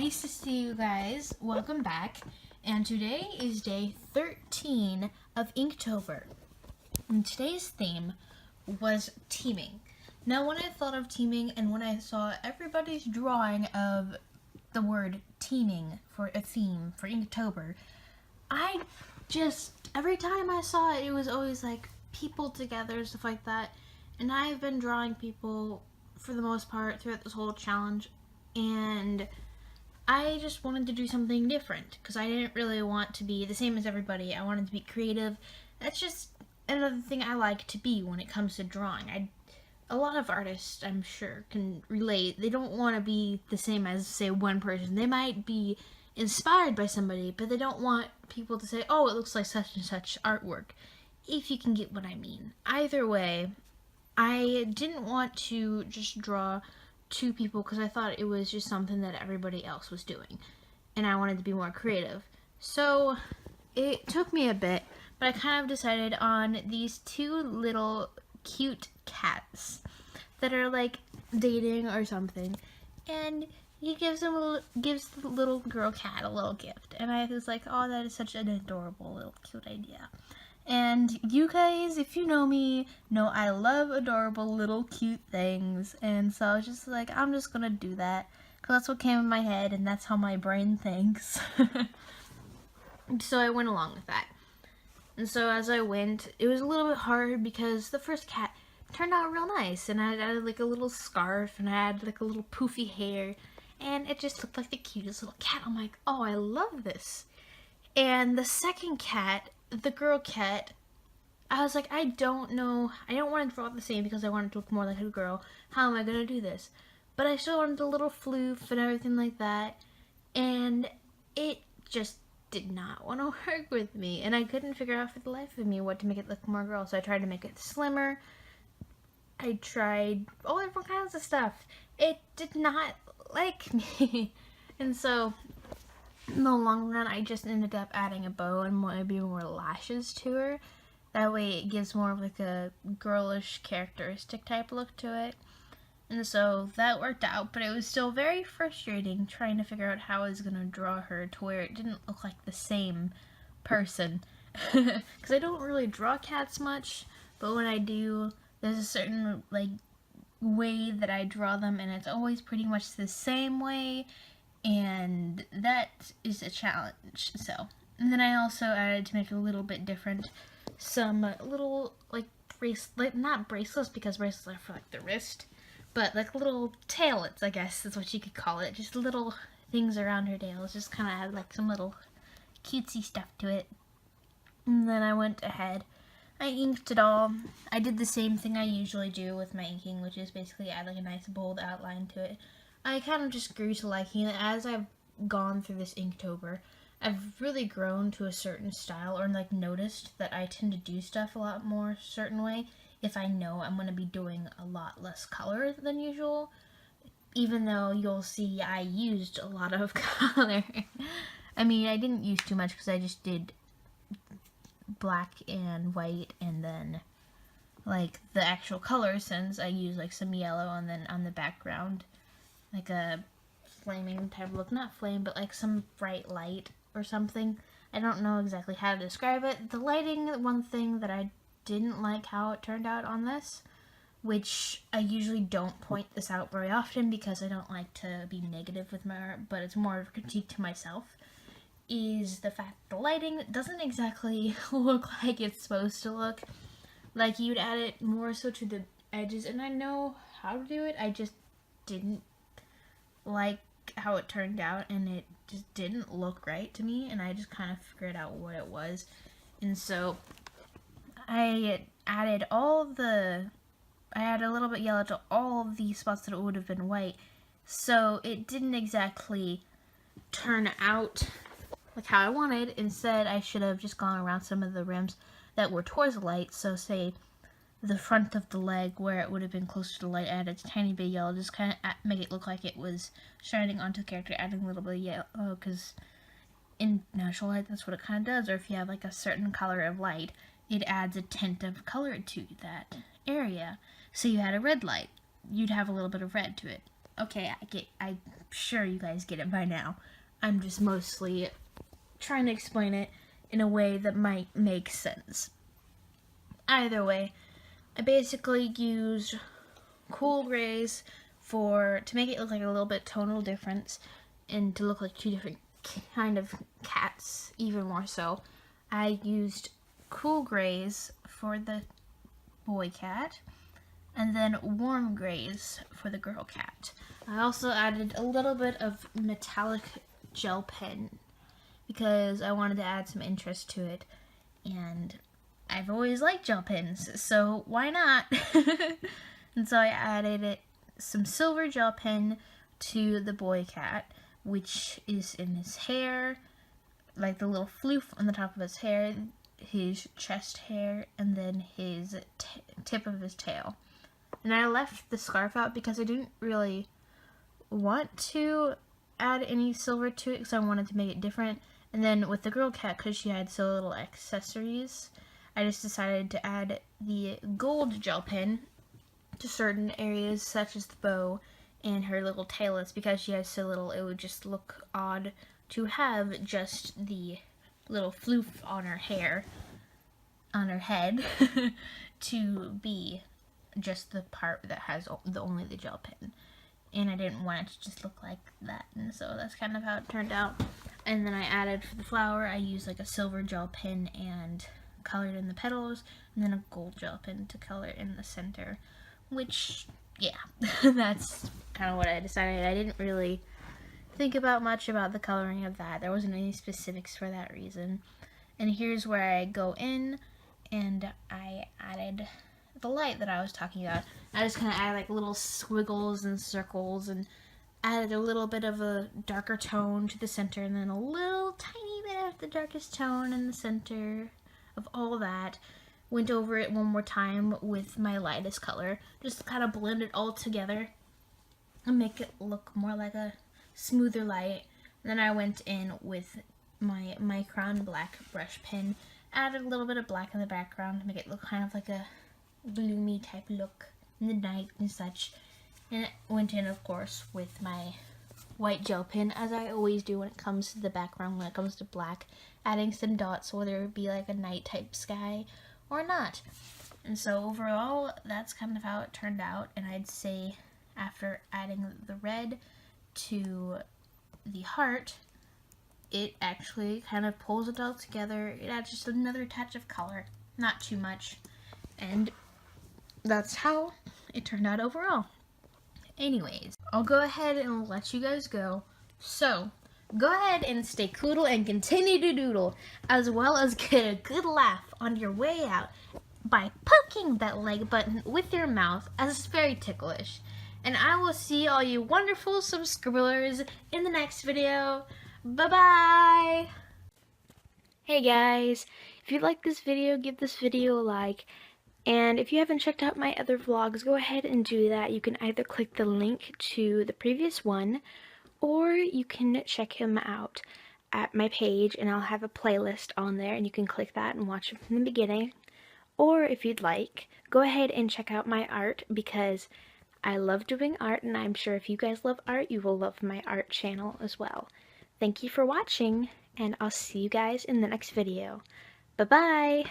nice to see you guys. Welcome back. And today is day 13 of Inktober. And today's theme was teaming. Now when I thought of teaming and when I saw everybody's drawing of the word teaming for a theme for Inktober, every time I saw it, it was always like people together, stuff like that. And I've been drawing people for the most part throughout this whole challenge, and I just wanted to do something different because I didn't really want to be the same as everybody. I wanted to be creative. That's just another thing I like to be when it comes to drawing. A lot of artists, I'm sure, can relate. They don't want to be the same as, say, one person. They might be inspired by somebody, but they don't want people to say, oh, it looks like such and such artwork, if you can get what I mean. Either way, I didn't want to just draw two people because I thought it was just something that everybody else was doing, and I wanted to be more creative. So it took me a bit, but I kind of decided on these two little cute cats that are like dating or something, and he gives the little girl cat a little gift, and I was like, oh, that is such an adorable little cute idea. And you guys, if you know me, know I love adorable little cute things, and so I was just like, I'm just gonna do that because that's what came in my head and that's how my brain thinks. So I went along with that. And so as I went, it was a little bit hard because the first cat turned out real nice, and I added like a little scarf and I added like a little poofy hair, and it just looked like the cutest little cat. I'm like, oh, I love this. And the second cat, the girl cat, I was like, I don't know, I don't want to draw it the same because I want it to look more like a girl. How am I going to do this? But I still wanted a little floof and everything like that, and it just did not want to work with me, and I couldn't figure out for the life of me what to make it look more girl. So I tried to make it slimmer. I tried all different kinds of stuff. It did not like me. And so in the long run, I just ended up adding a bow and maybe more lashes to her. That way it gives more of like a girlish characteristic type look to it. And so that worked out, but it was still very frustrating trying to figure out how I was going to draw her to where it didn't look like the same person. Because I don't really draw cats much, but when I do, there's a certain like way that I draw them, and it's always pretty much the same way, and that is a challenge. So, and then I also added, to make it a little bit different, some little like not bracelets because bracelets are for like the wrist, but like little tailets, I guess is what you could call it. Just little things around her tails, just kind of had like some little cutesy stuff to it. And then I went ahead, I inked it all. I did the same thing I usually do with my inking, which is basically add like a nice bold outline to it. I kind of just grew to liking it as I've gone through this Inktober. I've really grown to a certain style, or like noticed that I tend to do stuff a lot more a certain way if I know I'm going to be doing a lot less color than usual. Even though you'll see I used a lot of color. I mean, I didn't use too much because I just did black and white, and then like the actual color, since I used like some yellow, and then on the background like a flaming type look, not flame, but like some bright light or something. I don't know exactly how to describe it. The lighting, one thing that I didn't like how it turned out on this, which I usually don't point this out very often because I don't like to be negative with my art, but it's more of a critique to myself, is the fact the lighting doesn't exactly look like it's supposed to look. Like, you'd add it more so to the edges, and I know how to do it, I just didn't like how it turned out, and it just didn't look right to me, and I just kind of figured out what it was. And so I added I added a little bit yellow to all of the spots that it would have been white, so it didn't exactly turn out like how I wanted. Instead, I should have just gone around some of the rims that were towards the light. So say the front of the leg where it would have been closer to the light, added a tiny bit of yellow, just kind of make it look like it was shining onto the character, adding a little bit of yellow, because in natural light that's what it kind of does. Or if you have like a certain color of light, it adds a tint of color to that area. So you had a red light, you'd have a little bit of red to it. Okay, I'm sure you guys get it by now. I'm just mostly trying to explain it in a way that might make sense. Either way, I basically used cool grays to make it look like a little bit tonal difference and to look like two different kind of cats, even more so. I used cool grays for the boy cat and then warm grays for the girl cat. I also added a little bit of metallic gel pen because I wanted to add some interest to it, and I've always liked gel pens, so why not? And so I added some silver gel pen to the boy cat, which is in his hair, like the little floof on the top of his hair, his chest hair, and then his tip of his tail. And I left the scarf out because I didn't really want to add any silver to it because I wanted to make it different. And then with the girl cat, because she had so little accessories, I just decided to add the gold gel pen to certain areas such as the bow and her little tailless. Because she has so little, it would just look odd to have just the little floof on her hair, on her head, to be just the part that has only the gel pen. And I didn't want it to just look like that, and so that's kind of how it turned out. And then I added for the flower, I used like a silver gel pen and colored in the petals, and then a gold gel pen to color in the center, which, yeah, that's kind of what I decided. I didn't really think about much about the coloring of that. There wasn't any specifics for that reason. And here's where I go in, and I added the light that I was talking about. I just kind of added like little squiggles and circles and added a little bit of a darker tone to the center, and then a little tiny bit of the darkest tone in the center of all that. Went over it one more time with my lightest color, just to kind of blend it all together and make it look more like a smoother light. And then I went in with my Micron black brush pen, added a little bit of black in the background to make it look kind of like a gloomy type look in the night and such. And it went in, of course, with my white gel pen, as I always do when it comes to the background, when it comes to black, adding some dots, whether it be like a night type sky or not. And so overall, that's kind of how it turned out. And I'd say after adding the red to the heart, it actually kind of pulls it all together. It adds just another touch of color, not too much. And that's how it turned out overall. Anyways, I'll go ahead and let you guys go. So, go ahead and stay coodle and continue to doodle, as well as get a good laugh on your way out by poking that like button with your mouth, as it's very ticklish. And I will see all you wonderful subscribers in the next video. Bye-bye! Hey guys, if you like this video, give this video a like. And if you haven't checked out my other vlogs, go ahead and do that. You can either click the link to the previous one, or you can check him out at my page, and I'll have a playlist on there, and you can click that and watch it from the beginning. Or if you'd like, go ahead and check out my art, because I love doing art, and I'm sure if you guys love art, you will love my art channel as well. Thank you for watching, and I'll see you guys in the next video. Bye-bye!